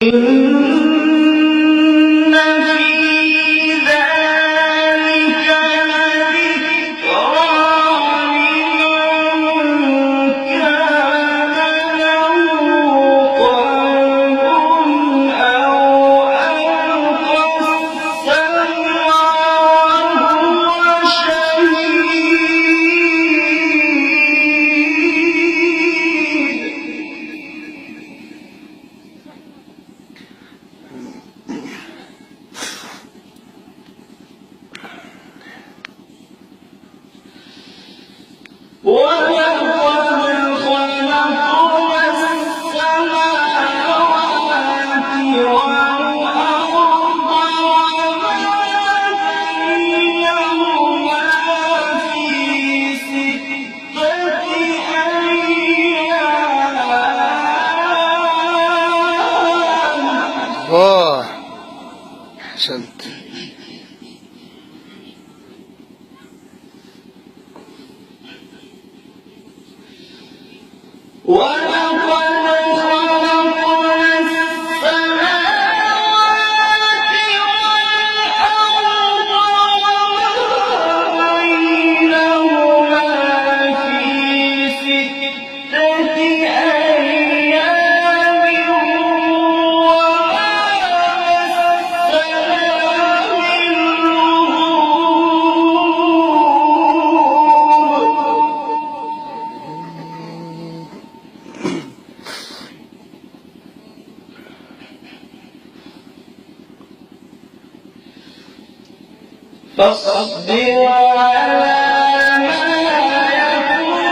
إن في ذلك لذكرى لمن كان له قلب أو ألقى السمع وهو شهيد. ولقد خلقنا السماوات والأرض وما بينهما في 6 أيام. أحسنت. ولقد خلقنا السماوات والأرض وما بينهما في 6 أيام وما مسنا من فاصبر على ما يقولون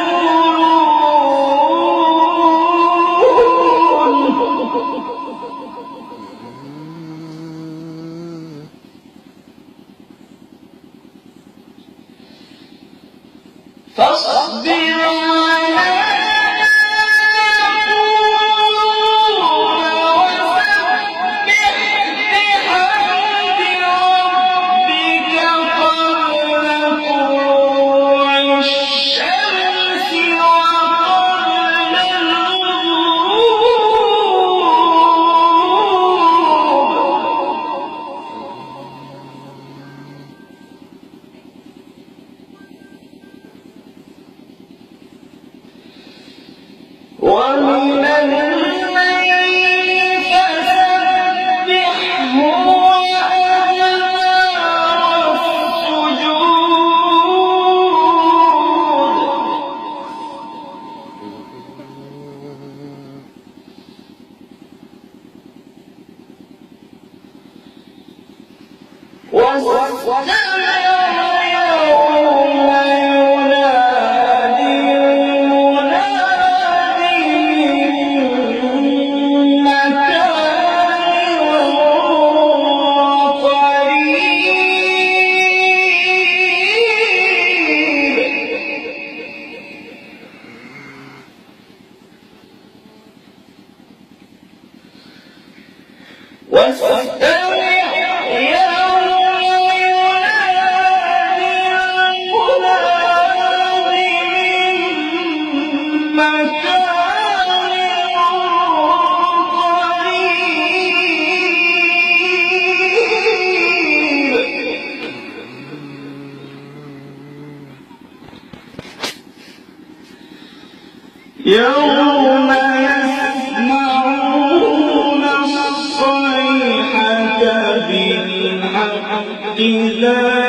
فاصبر على ومن الليل فسبحه وأدبار السجود واستمع يوم ينادي المنادي من مكان قريب. واستمع يوم يسمعون الصيحة بالحق لا